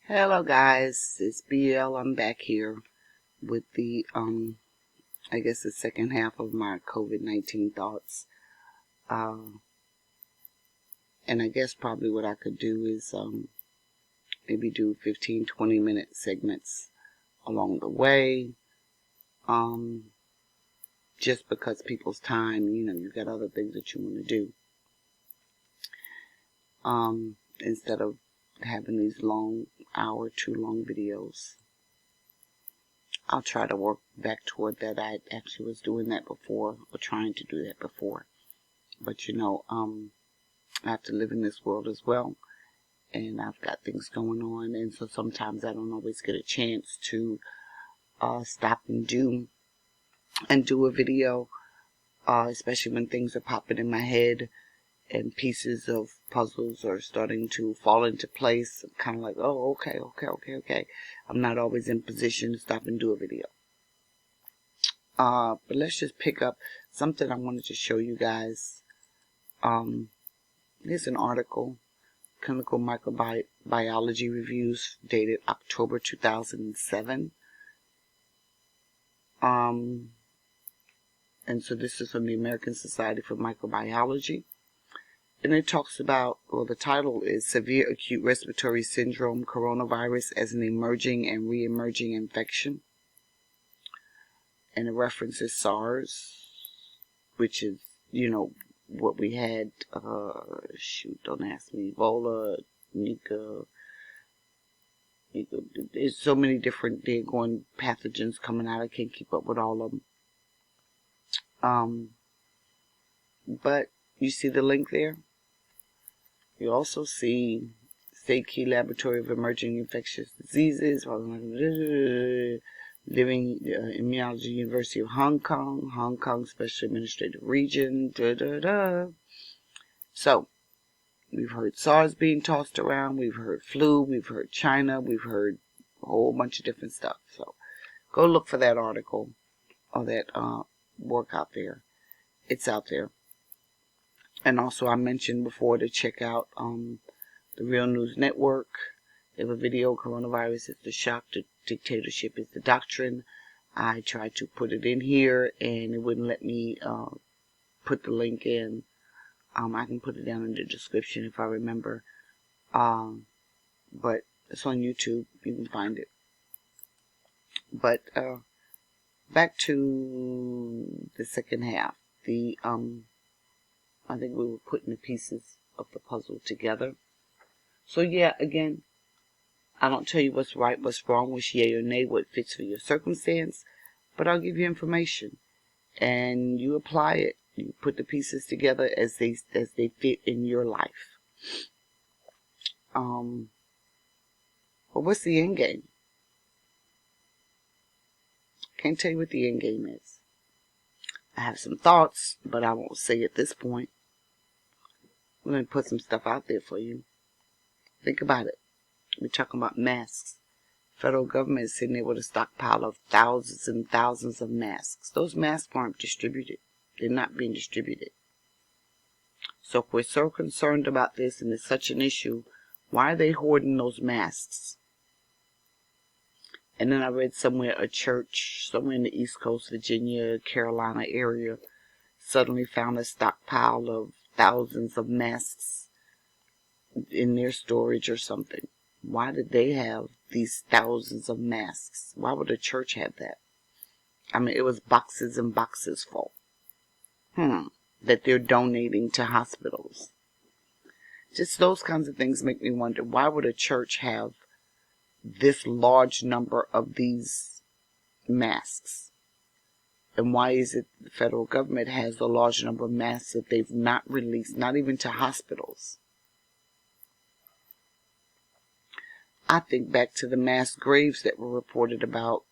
Hello guys, it's BL. I'm back here with the I guess the second half of my COVID-19 thoughts. And I guess probably what I could do is maybe do 15-20 minute segments along the way. Just because people's time, you've got other things that you want to do. Instead of having these long hour, 2 long videos. I'll try to work back toward that. I actually was doing that before, or trying to do that before. But I have to live in this world as well, and I've got things going on, and so sometimes I don't always get a chance to stop and do a video, especially when things are popping in my head and pieces of puzzles are starting to fall into place. I'm kind of like, oh, okay. I'm not always in position to stop and do a video. But let's just pick up something I wanted to show you guys. Here's an article, Clinical Microbiology Reviews, dated October 2007. And so this is from the American Society for Microbiology. And it talks about, the title is Severe Acute Respiratory Syndrome Coronavirus as an Emerging and Re-emerging Infection. And it references SARS, which is, what we had, don't ask me, Ebola, Zika. There's so many different pathogens coming out. I can't keep up with all of them. But you see the link there? You also see State Key Laboratory of Emerging Infectious Diseases, Living Immunology, University of Hong Kong Special Administrative Region, So, we've heard SARS being tossed around, we've heard flu, we've heard China, we've heard a whole bunch of different stuff. So, go look for that article or that work out there. It's out there. And also, I mentioned before to check out the Real News Network. They have a video, Coronavirus is the Shock, Dictatorship is the Doctrine. I tried to put it in here, and it wouldn't let me put the link in. I can put it down in the description if I remember. But it's on YouTube. You can find it. But back to the second half. I think we were putting the pieces of the puzzle together. So yeah, again, I don't tell you what's right, what's wrong, what's yay or nay, what fits for your circumstance, but I'll give you information, and you apply it. You put the pieces together as they fit in your life. But what's the end game? Can't tell you what the end game is. I have some thoughts, but I won't say at this point. I'm going to put some stuff out there for you. Think about it. We're talking about masks. Federal government is sitting there with a stockpile of thousands and thousands of masks. Those masks aren't distributed. They're not being distributed. So if we're so concerned about this and it's such an issue, why are they hoarding those masks? And then I read somewhere a church, somewhere in the East Coast, Virginia, Carolina area, suddenly found a stockpile of thousands of masks in their storage or something. Why did they have these thousands of masks? Why would a church have that? I mean, it was boxes and boxes full. That they're donating to hospitals. Just those kinds of things make me wonder, why would a church have this large number of these masks? And why is it the federal government has a large number of masks that they've not released, not even to hospitals? I think back to the mass graves that were reported about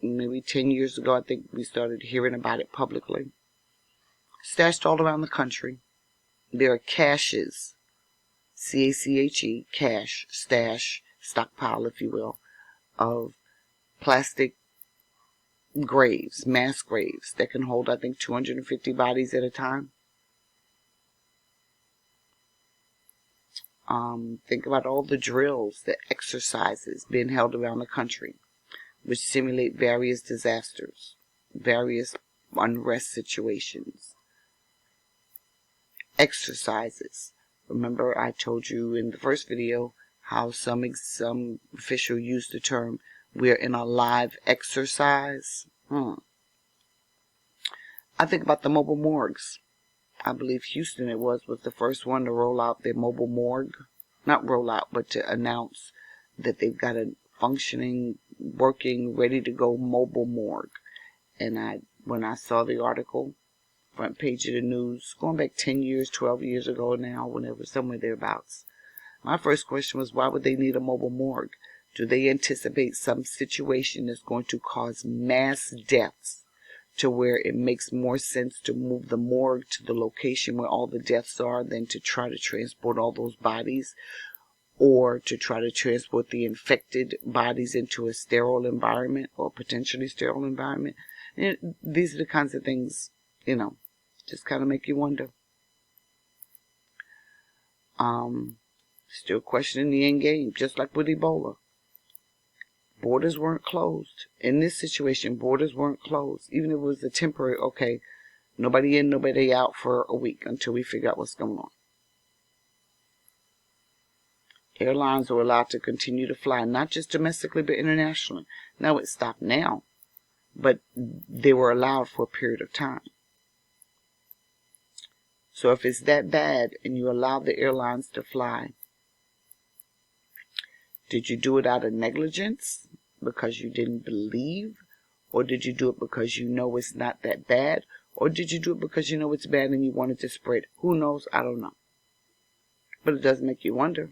maybe 10 years ago. I think we started hearing about it publicly. Stashed all around the country. There are caches, C-A-C-H-E, cache, stash, stockpile, if you will, of plastic graves, mass graves, that can hold, I think, 250 bodies at a time. Think about all the drills, the exercises being held around the country, which simulate various disasters, various unrest situations. Exercises. Remember I told you in the first video how some official used the term, we're in a live exercise. I think about the mobile morgues. I believe Houston was the first one to roll out their mobile morgue. Not roll out, but to announce that they've got a functioning, working, ready to go mobile morgue. And when I saw the article, front page of the news, going back 10 years, 12 years ago now, whenever, somewhere thereabouts, my first question was, why would they need a mobile morgue? Do they anticipate some situation that's going to cause mass deaths to where it makes more sense to move the morgue to the location where all the deaths are than to try to transport all those bodies, or to try to transport the infected bodies into a sterile environment or potentially sterile environment? These are the kinds of things, just kind of make you wonder. Still questioning the end game, just like with Ebola. Borders weren't closed. In this situation, borders weren't closed. Even if it was a temporary, okay, nobody in, nobody out for a week until we figure out what's going on. Airlines were allowed to continue to fly, not just domestically, but internationally. Now it's stopped now, but they were allowed for a period of time. So if it's that bad and you allow the airlines to fly, did you do it out of negligence because you didn't believe? Or did you do it because you know it's not that bad? Or did you do it because you know it's bad and you wanted to spread? Who knows? I don't know. But it does make you wonder.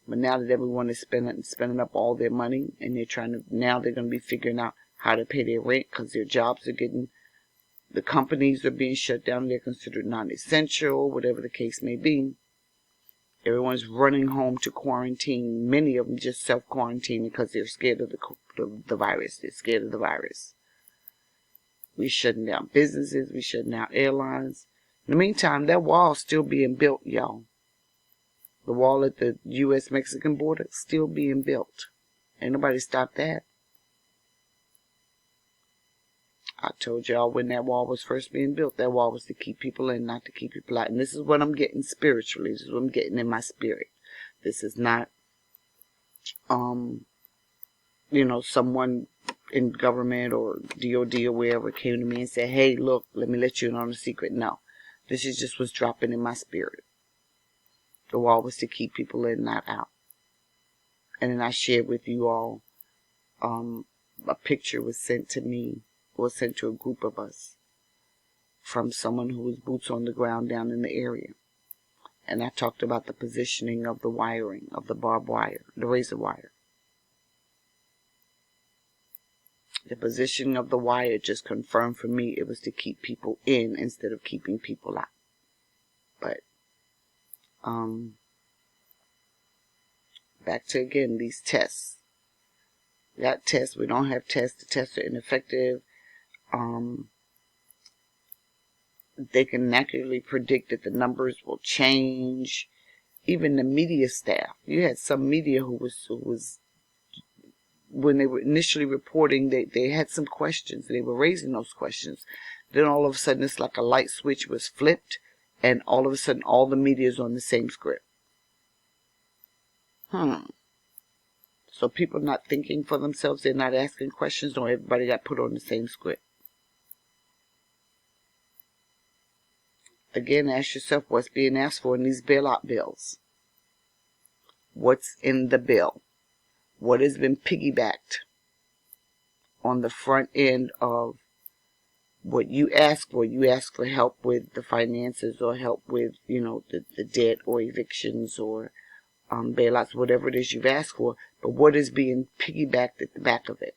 But now that everyone is spending up all their money, and now they're going to be figuring out how to pay their rent because their jobs are the companies are being shut down. They're considered non-essential, whatever the case may be. Everyone's running home to quarantine. Many of them just self-quarantine because they're scared of the virus. They're scared of the virus. We're shutting down businesses. We're shutting down airlines. In the meantime, that wall's still being built, y'all. The wall at the U.S.-Mexican border is still being built. Ain't nobody stopped that. I told y'all when that wall was first being built, that wall was to keep people in, not to keep people out. And this is what I'm getting spiritually. This is what I'm getting in my spirit. This is not, someone in government or DOD or wherever came to me and said, hey, look, let me let you in on a secret. No. This is just what's dropping in my spirit. The wall was to keep people in, not out. And then I shared with you all, a picture was sent to me, was sent to a group of us from someone who was boots on the ground down in the area. And I talked about the positioning of the wiring, of the barbed wire, the razor wire. The positioning of the wire just confirmed for me it was to keep people in instead of keeping people out. But, back to again, these tests. We got tests, we don't have tests, the tests are ineffective. They can accurately predict that the numbers will change. Even the media staff. You had some media who was when they were initially reporting, they had some questions. They were raising those questions. Then all of a sudden, it's like a light switch was flipped, and all of a sudden, all the media is on the same script. So people not thinking for themselves, they're not asking questions, or everybody got put on the same script. Again, ask yourself what's being asked for in these bailout bills. What's in the bill? What has been piggybacked on the front end of what you ask for? You ask for help with the finances, or help with, the debt, or evictions, or bailouts, whatever it is you've asked for. But what is being piggybacked at the back of it?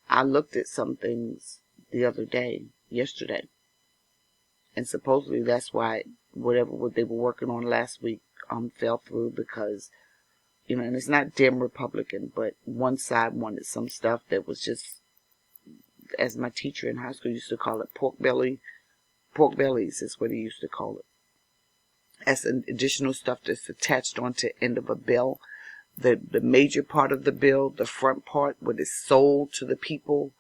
I looked at some things the other day, yesterday, and supposedly that's why what they were working on last week fell through, because and it's not dim Republican, but one side wanted some stuff that was just, as my teacher in high school used to call it, pork bellies is what he used to call it. That's an additional stuff that's attached onto the end of a bill. The major part of the bill, the front part, what is sold to the people,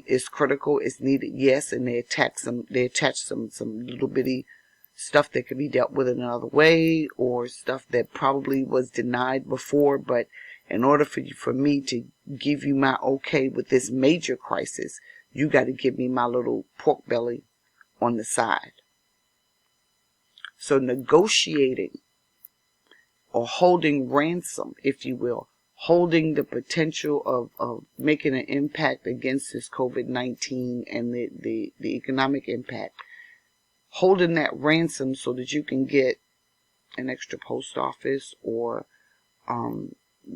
is critical, is needed, yes, and they attach some little bitty stuff that can be dealt with in another way, or stuff that probably was denied before. But in order for me to give you my okay with this major crisis, you got to give me my little pork belly on the side. So negotiating, or holding ransom, if you will, holding the potential of making an impact against this COVID-19 and the economic impact, holding that ransom so that you can get an extra post office, or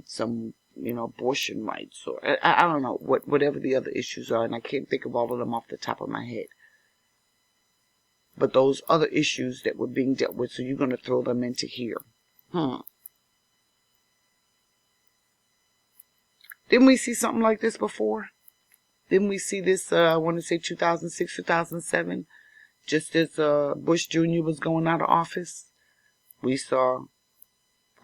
some, abortion rights, or I don't know, whatever the other issues are, and I can't think of all of them off the top of my head. But those other issues that were being dealt with, so you're going to throw them into here. Didn't we see something like this before? Didn't we see this, I want to say 2006, 2007, just as Bush Jr. was going out of office? We saw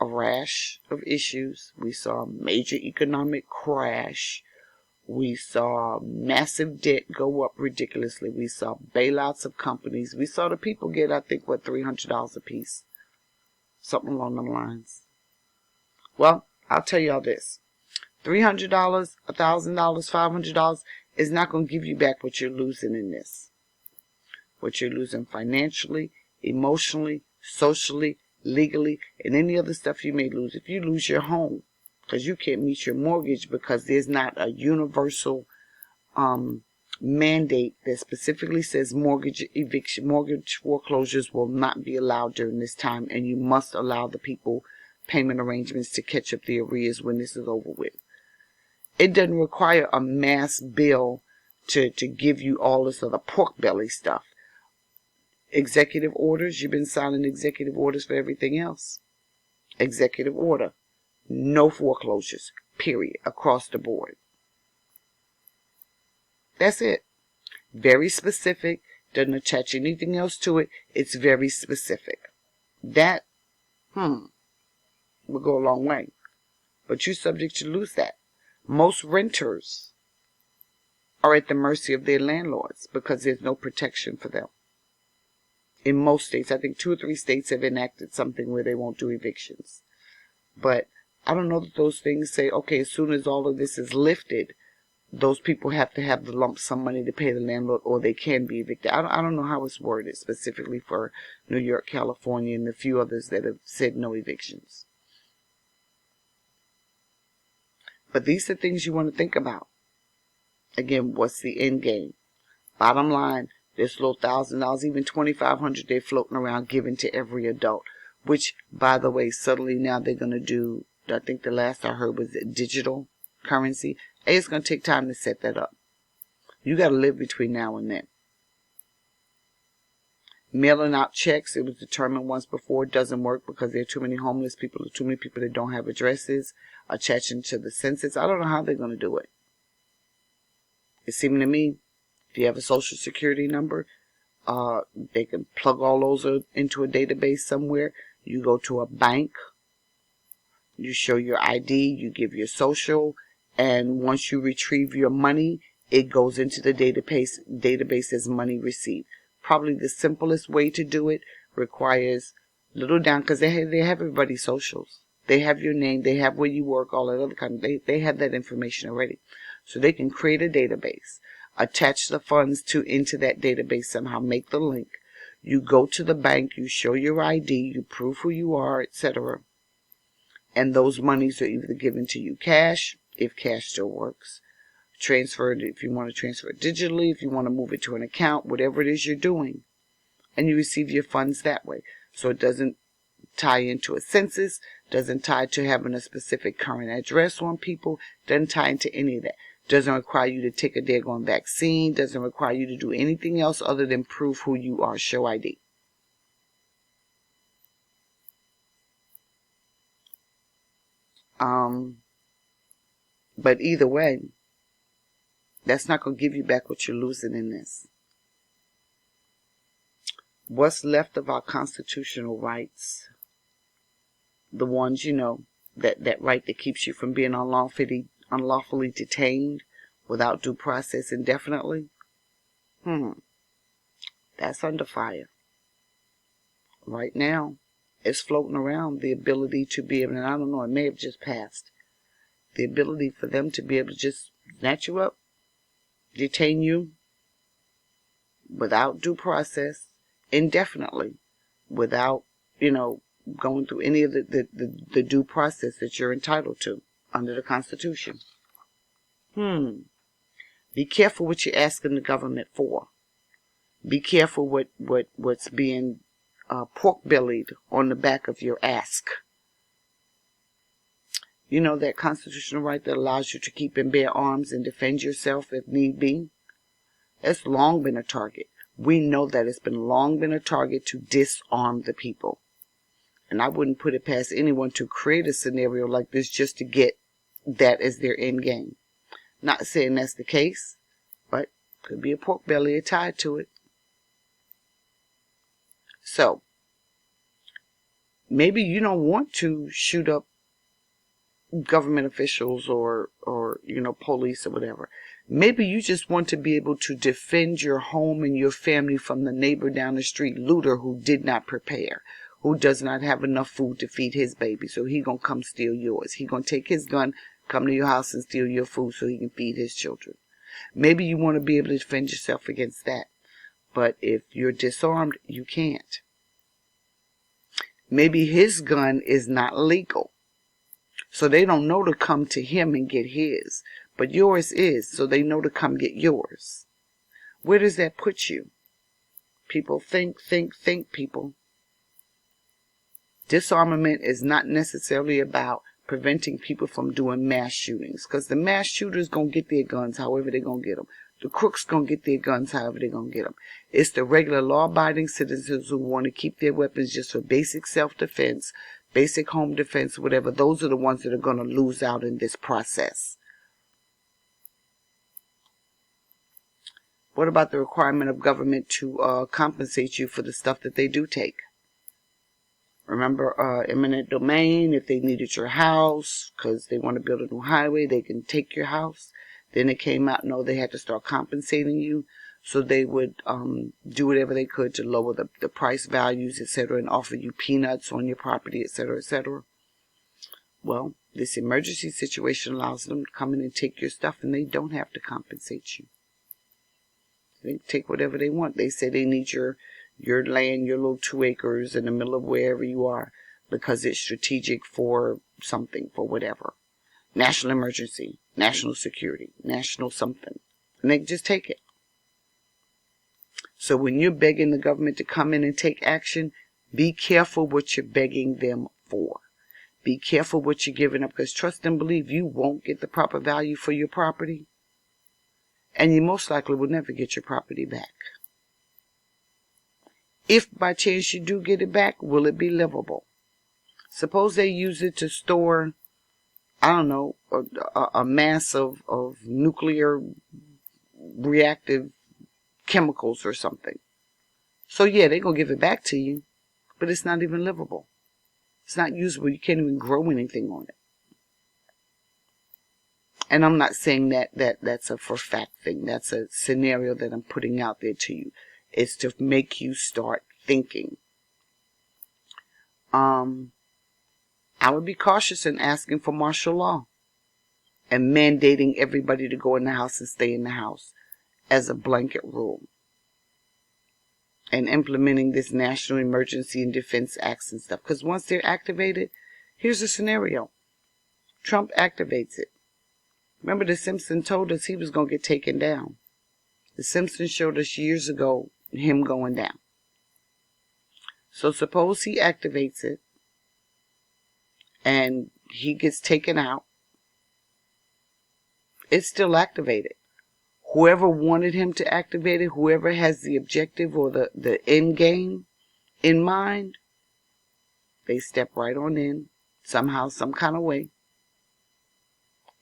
a rash of issues. We saw a major economic crash. We saw massive debt go up ridiculously. We saw bailouts of companies. We saw the people get, I think, $300 a piece. Something along those lines. Well, I'll tell y'all this. $300, $1,000, $500 is not going to give you back what you're losing in this. What you're losing financially, emotionally, socially, legally, and any other stuff you may lose. If you lose your home because you can't meet your mortgage because there's not a universal mandate that specifically says mortgage eviction, mortgage foreclosures will not be allowed during this time, and you must allow the people payment arrangements to catch up the arrears when this is over with. It doesn't require a mass bill to give you all this other pork belly stuff. Executive orders, you've been signing executive orders for everything else. Executive order, no foreclosures, period, across the board. That's it. Very specific, doesn't attach anything else to it. It's very specific. That, will go a long way. But you're subject to lose that. Most renters are at the mercy of their landlords because there's no protection for them. In most states, I think 2 or 3 states have enacted something where they won't do evictions. But I don't know that those things say, okay, as soon as all of this is lifted, those people have to have the lump sum money to pay the landlord, or they can be evicted. I don't know how it's worded specifically for New York, California, and a few others that have said no evictions. But these are things you want to think about. Again, what's the end game? Bottom line, this little $1,000, even $2,500, they're floating around giving to every adult. Which, by the way, suddenly now they're going to do, I think the last I heard was digital currency. Hey, it's going to take time to set that up. You got to live between now and then. Mailing out checks, it was determined once before, it doesn't work because there are too many homeless people, too many people that don't have addresses, attaching to the census. I don't know how they're going to do it. It seemed to me, if you have a social security number, they can plug all those into a database somewhere. You go to a bank, you show your ID, you give your social, and once you retrieve your money, it goes into the database as money received. Probably the simplest way to do it requires little down, because they have everybody's socials. They have your name, they have where you work, all that other kind of, they have that information already. So they can create a database, attach the funds into that database somehow, make the link. You go to the bank, you show your ID, you prove who you are, etc. And those monies are either given to you cash, if cash still works, transferred if you want to transfer it digitally, if you want to move it to an account, whatever it is you're doing. And you receive your funds that way. So it doesn't tie into a census, doesn't tie to having a specific current address on people, doesn't tie into any of that. Doesn't require you to take a daggone vaccine, doesn't require you to do anything else other than prove who you are, show ID. But either way, that's not going to give you back what you're losing in this. what's left of our constitutional rights, the ones, that right that keeps you from being unlawfully detained without due process indefinitely, that's under fire. Right now, it's floating around the ability to be able, and I don't know, it may have just passed, the ability for them to be able to just snatch you up, detain you without due process indefinitely, without, going through any of the due process that you're entitled to under the Constitution. Be careful what you're asking the government for. Be careful what's being pork-bellied on the back of your ask. That constitutional right that allows you to keep and bear arms and defend yourself if need be? It's long been a target. We know that it's long been a target to disarm the people. And I wouldn't put it past anyone to create a scenario like this just to get that as their end game. Not saying that's the case, but could be a pork belly tied to it. So, maybe you don't want to shoot up government officials or police or whatever. Maybe you just want to be able to defend your home and your family from the neighbor down the street looter who did not prepare, who does not have enough food to feed his baby, so he gonna come steal yours. He gonna take his gun, come to your house and steal your food so he can feed his children. Maybe you want to be able to defend yourself against that. But if you're disarmed, you can't. Maybe his gun is not legal, so they don't know to come to him and get his. But yours is, so they know to come get yours. Where does that put you? People think, people. Disarmament is not necessarily about preventing people from doing mass shootings, because the mass shooters going to get their guns however they're going to get them. The crooks going to get their guns however they're going to get them. It's the regular law-abiding citizens who want to keep their weapons just for basic self-defense, basic home defense, whatever. Those are the ones that are going to lose out in this process. What about the requirement of government to compensate you for the stuff that they do take? Remember eminent domain, if they needed your house because they want to build a new highway, they can take your house. Then it came out, no, they had to start compensating you. So they would do whatever they could to lower the price values, etc., and offer you peanuts on your property, etc., etc. Well, this emergency situation allows them to come in and take your stuff, and they don't have to compensate you. They take whatever they want. They say they need your land, your little 2 acres in the middle of wherever you are, because it's strategic for something, for whatever. National emergency, national security, national something. And they just take it. So when you're begging the government to come in and take action, be careful what you're begging them for. Be careful what you're giving up, because trust and believe you won't get the proper value for your property. And you most likely will never get your property back. If by chance you do get it back, will it be livable? Suppose they use it to store, I don't know, a mass of nuclear reactive chemicals or something. So yeah, they're going to give it back to you, but it's not even livable. It's not usable. You can't even grow anything on it. And I'm not saying that's a for fact thing. That's a scenario that I'm putting out there to you. It's to make you start thinking. I would be cautious in asking for martial law and mandating everybody to go in the house and stay in the house as a blanket rule. And implementing this National Emergency and Defense Acts and stuff. Because once they're activated, here's a scenario. Trump activates it. Remember, The Simpsons told us he was going to get taken down. The Simpsons showed us years ago him going down. So suppose he activates it and he gets taken out. It's still activated. Whoever wanted him to activate it, whoever has the objective or the end game in mind, they step right on in, somehow, some kind of way.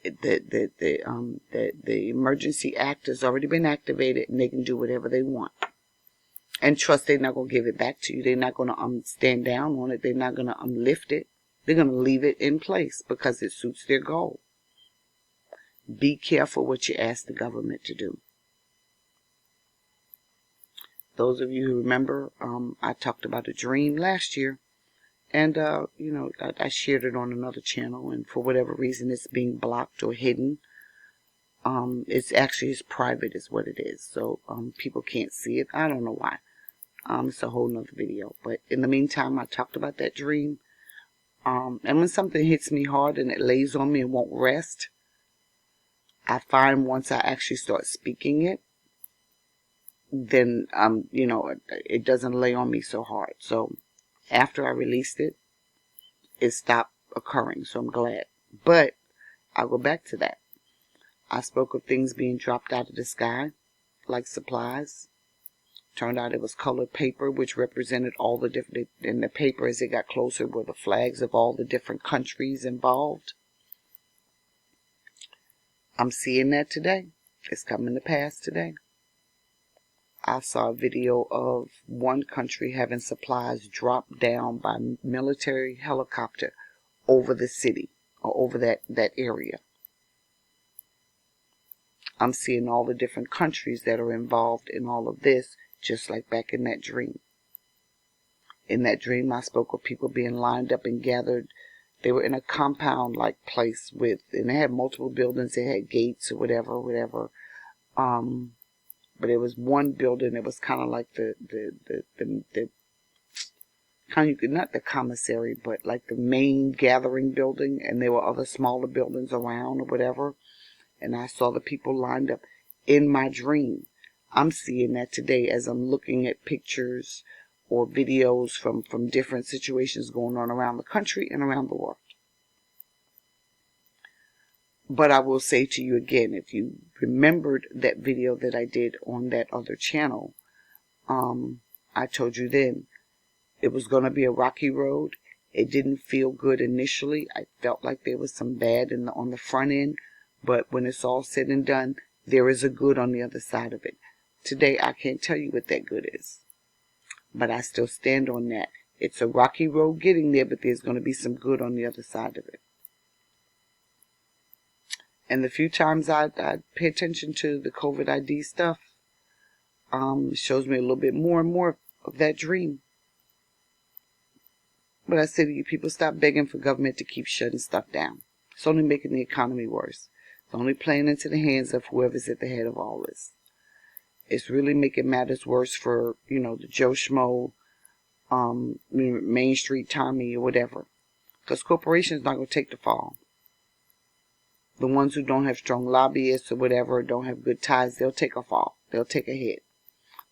The Emergency Act has already been activated, and they can do whatever they want. And trust they're not going to give it back to you. They're not going to stand down on it. They're not going to lift it. They're going to leave it in place because it suits their goal. Be careful what you ask the government to do. Those of you who remember, I talked about a dream last year. And, I shared it on another channel. And for whatever reason, it's being blocked or hidden. It's private is what it is. So people can't see it. I don't know why. It's a whole nother video. But in the meantime, I talked about that dream. And when something hits me hard and it lays on me and won't rest, I find once I actually start speaking it, then, it doesn't lay on me so hard. So after I released it, it stopped occurring. So I'm glad. But I'll go back to that. I spoke of things being dropped out of the sky, like supplies. Turned out it was colored paper, which represented all the different, in the paper as it got closer were the flags of all the different countries involved. I'm seeing that today. It's coming to pass today. I saw a video of one country having supplies dropped down by military helicopter over the city or over that area. I'm seeing all the different countries that are involved in all of this, just like back in that dream. In that dream, I spoke of people being lined up and gathered. They were in a compound-like place and they had multiple buildings. They had gates or whatever. But it was one building. It was kind of like the kind of, not the commissary, but like the main gathering building. And there were other smaller buildings around or whatever. And I saw the people lined up in my dream. I'm seeing that today as I'm looking at pictures or videos from different situations going on around the country and around the world. But I will say to you again, if you remembered that video that I did on that other channel, I told you then it was going to be a rocky road. It didn't feel good initially. I felt like there was some bad on the front end. But when it's all said and done, there is a good on the other side of it. Today, I can't tell you what that good is. But I still stand on that. It's a rocky road getting there, but there's going to be some good on the other side of it. And the few times I pay attention to the COVID ID stuff, shows me a little bit more and more of that dream. But I say to you, people, stop begging for government to keep shutting stuff down. It's only making the economy worse. It's only playing into the hands of whoever's at the head of all this. It's really making matters worse for, the Joe Schmo, Main Street Tommy or whatever. Because corporations not going to take the fall. The ones who don't have strong lobbyists or whatever, don't have good ties, they'll take a fall. They'll take a hit.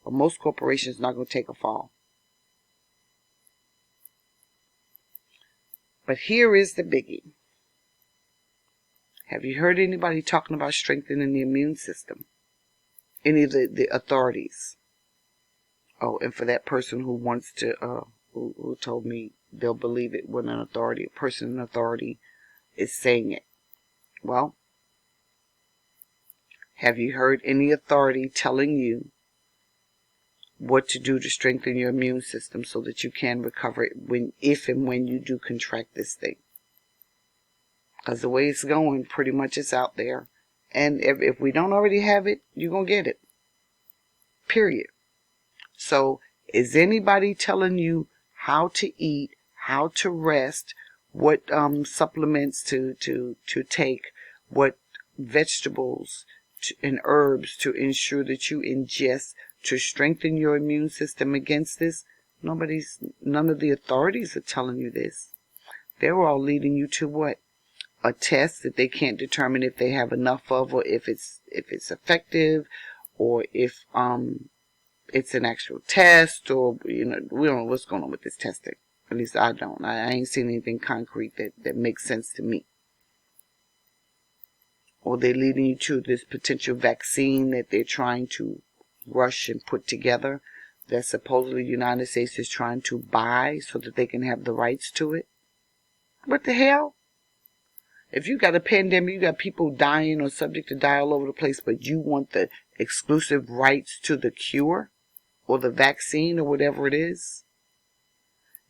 But most corporations not going to take a fall. But here is the biggie. Have you heard anybody talking about strengthening the immune system? Any of the authorities? Oh, and for that person who wants to, who told me they'll believe it when a person in authority is saying it. Well, have you heard any authority telling you what to do to strengthen your immune system so that you can recover it if and when you do contract this thing? Because the way it's going, pretty much it's out there. And if we don't already have it, you're going to get it. Period. So, is anybody telling you how to eat, how to rest, what supplements to take, what vegetables and herbs to ensure that you ingest to strengthen your immune system against this? None of the authorities are telling you this. They're all leading you to what? A test that they can't determine if they have enough of, or if it's effective, or if it's an actual test, or we don't know what's going on with this testing. At least I don't. I ain't seen anything concrete that makes sense to me. Or they're leading you to this potential vaccine that they're trying to rush and put together, that supposedly the United States is trying to buy so that they can have the rights to it. What the hell? If you got a pandemic, you got people dying or subject to die all over the place, but you want the exclusive rights to the cure or the vaccine or whatever it is,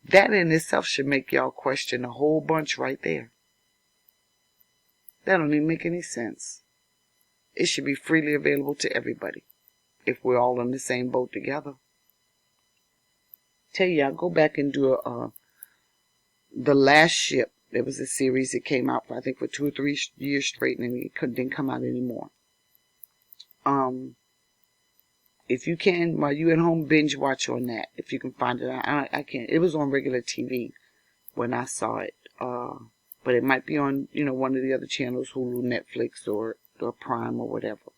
that in itself should make y'all question a whole bunch right there. That don't even make any sense. It should be freely available to everybody if we're all in the same boat together. Tell you, I'll go back and do The Last Ship. There was a series that came out, I think, for 2 or 3 years straight, and it didn't come out anymore. If you can, while you at home, binge watch on that. If you can find it, I can't. It was on regular TV when I saw it. But it might be on, one of the other channels, Hulu, Netflix, or Prime, or whatever.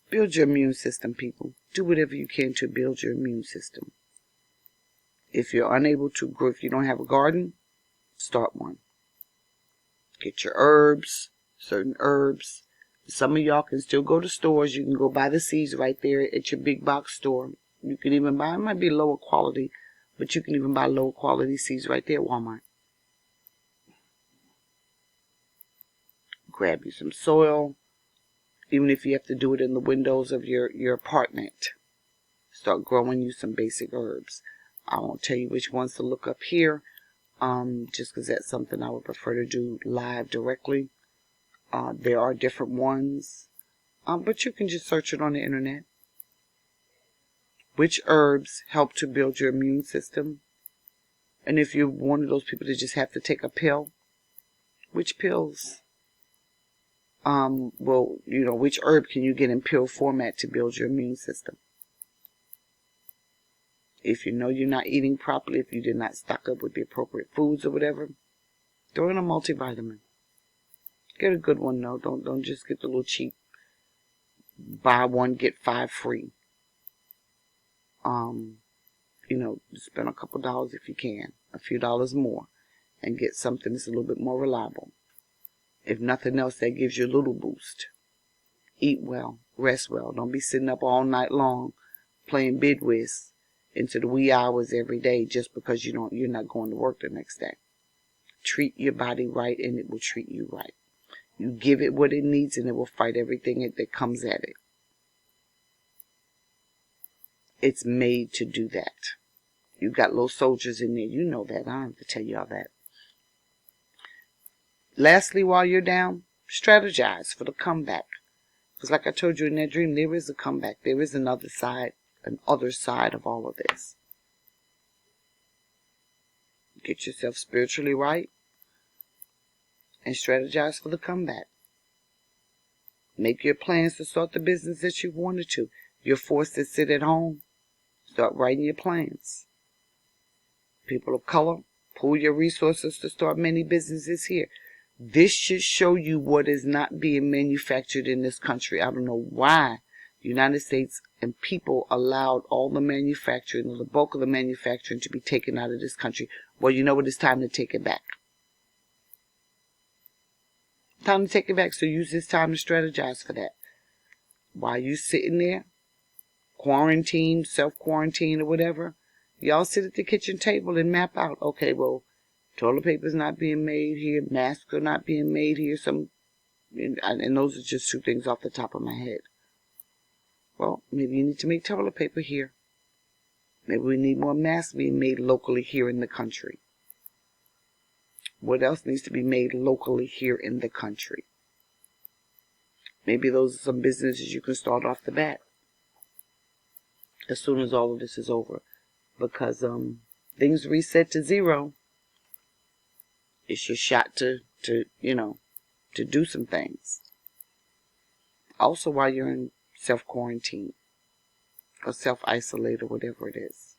Build your immune system, people. Do whatever you can to build your immune system. If you're unable to grow, if you don't have a garden, start one. Get your herbs, certain herbs. Some of y'all can still go to stores. You can go buy the seeds right there at your big box store. You can even buy, it might be lower quality, but you can even buy lower quality seeds right there at Walmart. Grab you some soil, even if you have to do it in the windows of your apartment. Start growing you some basic herbs. I won't tell you which ones to look up here, just because that's something I would prefer to do live directly. There are different ones, but you can just search it on the internet. Which herbs help to build your immune system? And if you're one of those people that just have to take a pill, which pills? Which herb can you get in pill format to build your immune system? If you know you're not eating properly, if you did not stock up with the appropriate foods or whatever, throw in a multivitamin. Get a good one though. Don't just get the little cheap buy one get 5 free. Spend a couple dollars if you can, a few dollars more, and get something that's a little bit more reliable. If nothing else, that gives you a little boost. Eat well, rest well. Don't be sitting up all night long playing bid whist into the wee hours every day just because you're not going to work the next day. Treat your body right, and it will treat you right. You give it what it needs, and it will fight everything that comes at it. It's made to do that. You've got little soldiers in there. You know that. I don't have to tell you all that. Lastly, while you're down, strategize for the comeback. Because like I told you in that dream, there is a comeback. There is another side of all of this. Get yourself spiritually right and strategize for the comeback. Make your plans to start the business that you wanted to. You're forced to sit at home. Start writing your plans. People of color, pool your resources to start many businesses here. This should show you what is not being manufactured in this country. I don't know why the United States and people allowed all the manufacturing, or the bulk of the manufacturing, to be taken out of this country. Well, you know what? It's time to take it back. Time to take it back. So use this time to strategize for that. While you sitting there, quarantined, self-quarantine or whatever, y'all sit at the kitchen table and map out, okay, well, toilet paper's not being made here, masks are not being made here, and those are just 2 things off the top of my head. Well, maybe you need to make toilet paper here. Maybe we need more masks being made locally here in the country. What else needs to be made locally here in the country? Maybe those are some businesses you can start off the bat as soon as all of this is over. Because things reset to 0. It's your shot to do some things. Also, while you're in self-quarantine or self-isolate or whatever it is.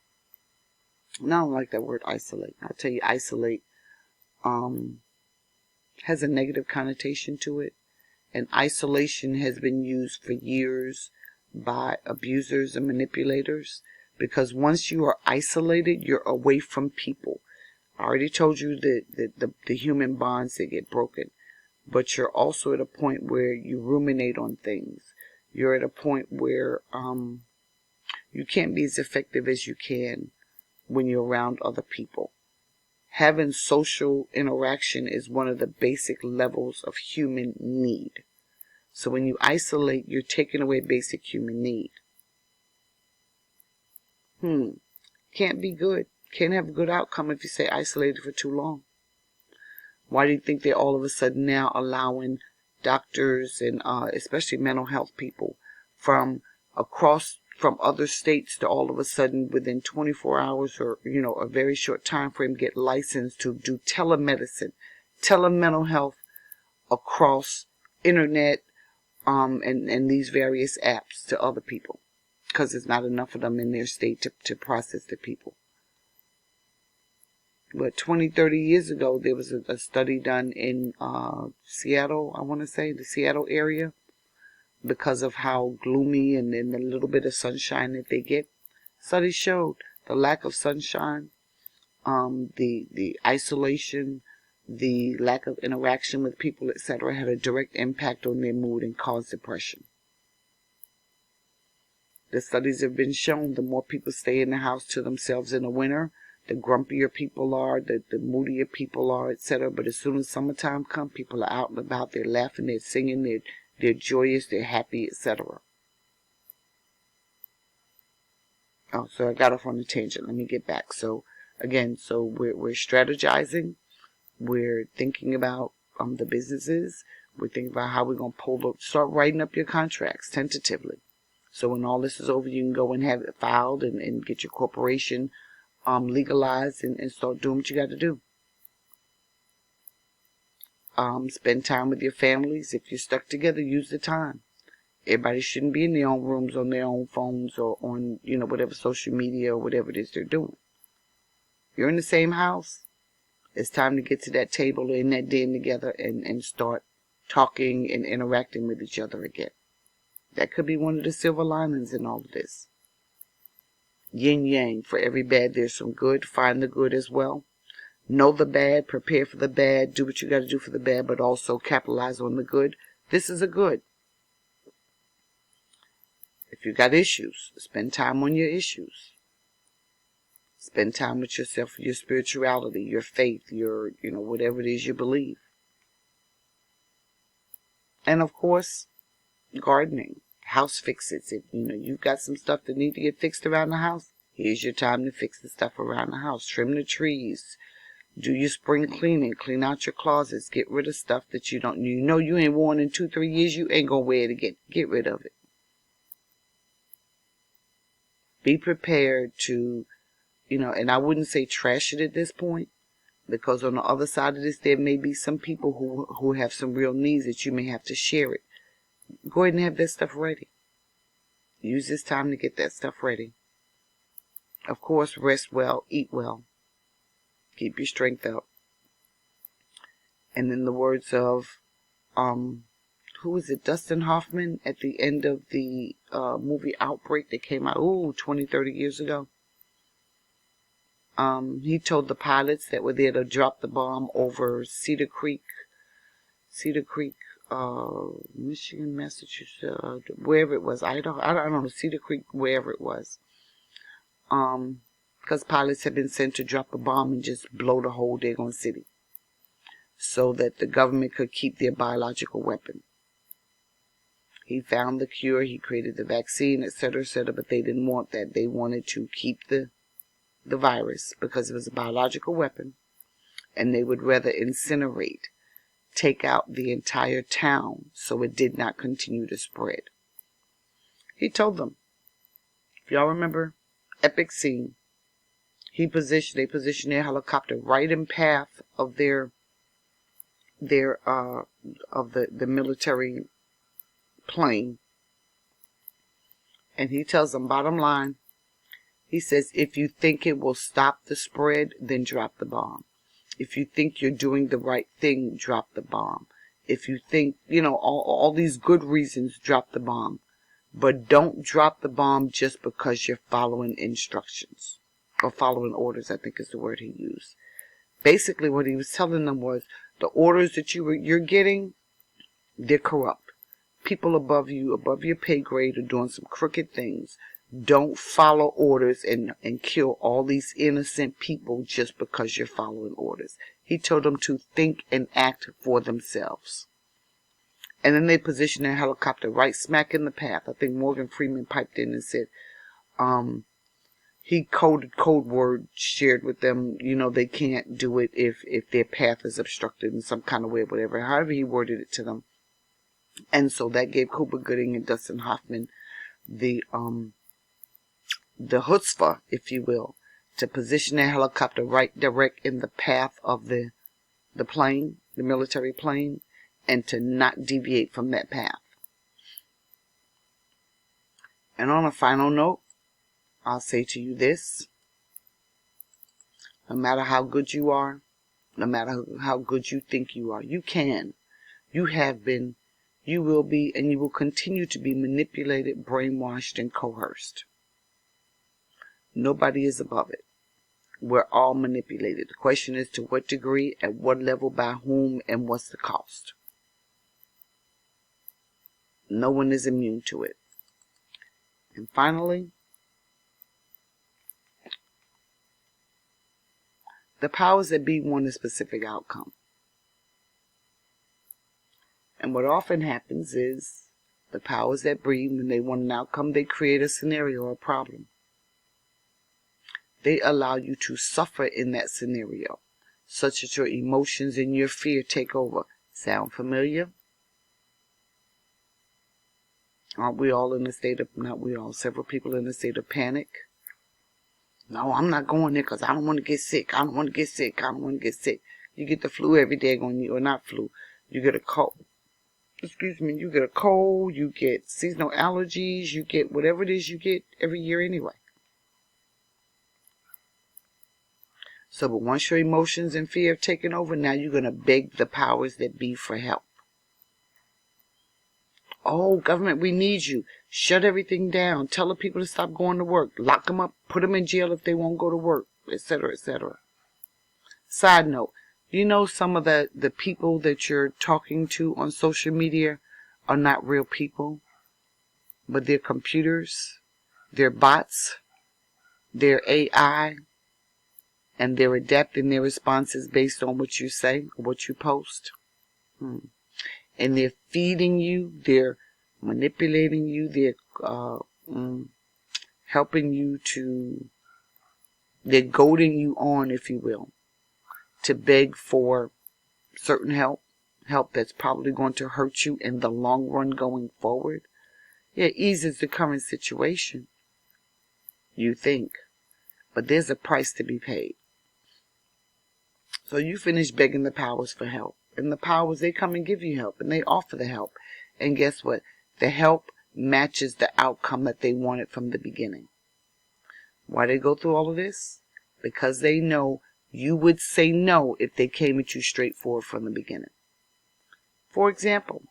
And I don't like that word isolate. I'll tell you, isolate has a negative connotation to it. And isolation has been used for years by abusers and manipulators. Because once you are isolated, you're away from people. I already told you that the human bonds that get broken. But you're also at a point where you ruminate on things. You're at a point where you can't be as effective as you can when you're around other people. Having social interaction is one of the basic levels of human need. So when you isolate, you're taking away basic human need. Can't be good. Can't have a good outcome if you stay isolated for too long. Why do you think they're all of a sudden now allowing doctors and especially mental health people from other states to all of a sudden within 24 hours or a very short time frame get licensed to do telemedicine, telemental health across internet and these various apps to other people, because there's not enough of them in their state to process the people. But 20, 30 years ago, there was a study done in Seattle, I want to say, the Seattle area, because of how gloomy and then the little bit of sunshine that they get. Studies showed the lack of sunshine, the isolation, the lack of interaction with people, etc., had a direct impact on their mood and caused depression. The studies have been shown the more people stay in the house to themselves in the winter, the grumpier people are, the moodier people are, etc. But as soon as summertime comes, people are out and about, they're laughing, they're singing, they're joyous, they're happy, etc. Oh, so I got off on a tangent. Let me get back. So, again, we're strategizing. We're thinking about the businesses. We're thinking about how we're going to start writing up your contracts tentatively. So when all this is over, you can go and have it filed and get your corporation legalized and start doing what you got to do. Spend time with your families. If you're stuck together, use the time. Everybody shouldn't be in their own rooms on their own phones or on, whatever social media or whatever it is they're doing. You're in the same house. It's time to get to that table or in that den together and start talking and interacting with each other again. That could be one of the silver linings in all of this. Yin yang. For every bad, there's some good. Find the good as well. Know the bad. Prepare for the bad. Do what you got to do for the bad, but also capitalize on the good. This is a good. If you got issues, spend time on your issues. Spend time with yourself, your spirituality, your faith, your, whatever it is you believe. And of course, gardening, house fixes. If you've got some stuff that need to get fixed around the house, here's your time to fix the stuff around the house. Trim the trees, do your spring cleaning, clean out your closets, get rid of stuff that you ain't worn in 2-3 years. You ain't gonna wear it again. Get rid of it. Be prepared to, and I wouldn't say trash it at this point, because on the other side of this, there may be some people who have some real needs that you may have to share it. Go ahead and have that stuff ready. Use this time to get that stuff ready. Of course, rest well, eat well. Keep your strength up. And in the words of, who is it, Dustin Hoffman, at the end of the movie Outbreak that came out, 20, 30 years ago. He told the pilots that were there to drop the bomb over Cedar Creek, Michigan, Massachusetts, wherever it was. I don't know, Cedar Creek, wherever it was. Because pilots had been sent to drop a bomb and just blow the whole daggone city, so that the government could keep their biological weapon. He found the cure, he created the vaccine, etc., but they didn't want that. They wanted to keep the virus because it was a biological weapon, and they would rather incinerate, take out the entire town so it did not continue to spread. He told them, if y'all remember, epic scene, they positioned their helicopter right in path of the military plane. And he tells them, bottom line, he says, if you think it will stop the spread, then drop the bomb. If you think you're doing the right thing, drop the bomb. If you think, all these good reasons, drop the bomb. But don't drop the bomb just because you're following instructions. Or following orders, I think is the word he used. Basically, what he was telling them was, the orders that you're getting, they're corrupt. People above you, above your pay grade, are doing some crooked things. Don't follow orders and kill all these innocent people just because you're following orders. He told them to think and act for themselves. And then they positioned their helicopter right smack in the path. I think Morgan Freeman piped in and said, he coded code word, shared with them, they can't do it if their path is obstructed in some kind of way, whatever. However he worded it to them. And so that gave Cuba Gooding and Dustin Hoffman the chutzpah, if you will, to position their helicopter right direct in the path of the plane, the military plane, and to not deviate from that path. And on a final note, I'll say to you this: no matter how good you are, no matter how good you think you are, you have been, you will be, and you will continue to be manipulated, brainwashed, and coerced. Nobody is above it. We're all manipulated. The question is to what degree, at what level, by whom, and what's the cost. No one is immune to it. And finally, the powers that be want a specific outcome. And what often happens is the powers that be, when they want an outcome, they create a scenario or a problem. They allow you to suffer in that scenario, such that your emotions and your fear take over. Sound familiar? Aren't we all in a state of, not we all, several people in a state of panic? No, I'm not going there because I don't want to get sick. I don't want to get sick. I don't want to get sick. You get the flu every day on you, or not flu. You get a cold. You get a cold, you get seasonal allergies, you get whatever it is you get every year anyway. So, but once your emotions and fear have taken over, now you're going to beg the powers that be for help. Oh, government, we need you. Shut everything down. Tell the people to stop going to work. Lock them up. Put them in jail if they won't go to work, etc., etc. Side note, you know some of the people that you're talking to on social media are not real people, but they're computers, they're bots, they're AI, and they're adapting their responses based on what you say or what you post. And they're feeding you, they're manipulating you, they're helping you to, they're goading you on, if you will, to beg for certain help that's probably going to hurt you in the long run going forward. Yeah, it eases the current situation, you think, but there's a price to be paid. So you finish begging the powers for help, and the powers, they come and give you help, and they offer the help, and guess what? The help matches the outcome that they wanted from the beginning. Why they go through all of this? Because they know you would say no if they came at you straightforward from the beginning. For example,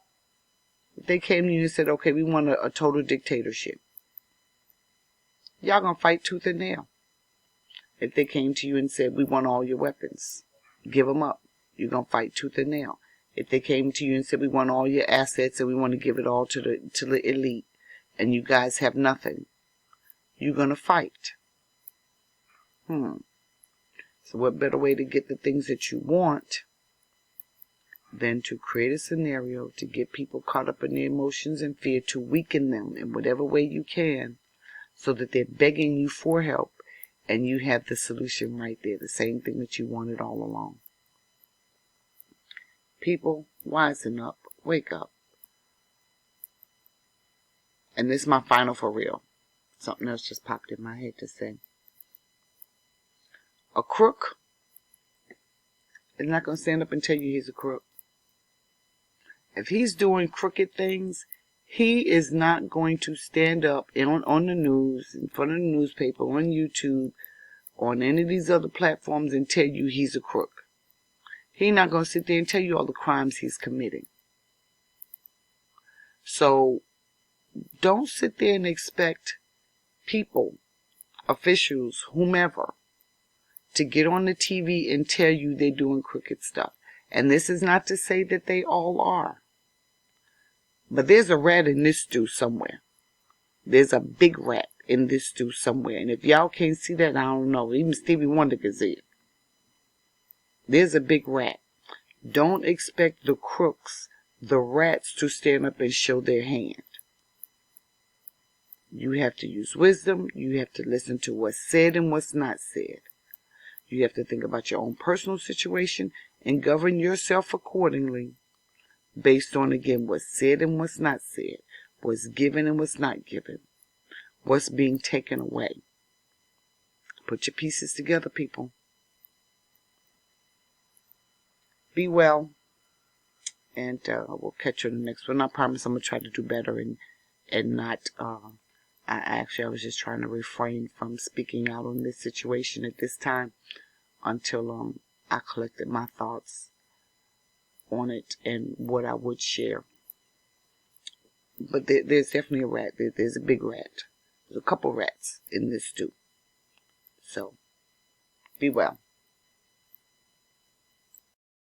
if they came to you and said, okay, we want a total dictatorship, y'all gonna fight tooth and nail. If they came to you and said, we want all your weapons, give them up, you're gonna fight tooth and nail. If they came to you and said, we want all your assets and we want to give it all to the elite, and you guys have nothing, you're gonna fight. So what better way to get the things that you want than to create a scenario to get people caught up in their emotions and fear, to weaken them in whatever way you can, so that they're begging you for help, and you have the solution right there, the same thing that you wanted all along. People, wisen up, wake up. And this is my final for real. Something else just popped in my head to say. A crook is not going to stand up and tell you he's a crook. If he's doing crooked things, he is not going to stand up on the news, in front of the newspaper, on YouTube, on any of these other platforms and tell you he's a crook. He's not going to sit there and tell you all the crimes he's committing. So don't sit there and expect people, officials, whomever, to get on the TV and tell you they're doing crooked stuff. And this is not to say that they all are. But there's a rat in this stew somewhere. There's a big rat in this stew somewhere. And if y'all can't see that, I don't know. Even Stevie Wonder can see it. There's a big rat. Don't expect the crooks the rats to stand up and show their hand. You have to use wisdom. You have to listen to what's said and what's not said. You have to think about your own personal situation and govern yourself accordingly based on, again, what's said and what's not said, what's given and what's not given, what's being taken away. Put your pieces together, people. Be well, and we'll catch you in the next one. I promise I'm going to try to do better and not... I was just trying to refrain from speaking out on this situation at this time until I collected my thoughts on it and what I would share. But there's definitely a rat. There's a big rat. There's a couple rats in this stew. So, be well.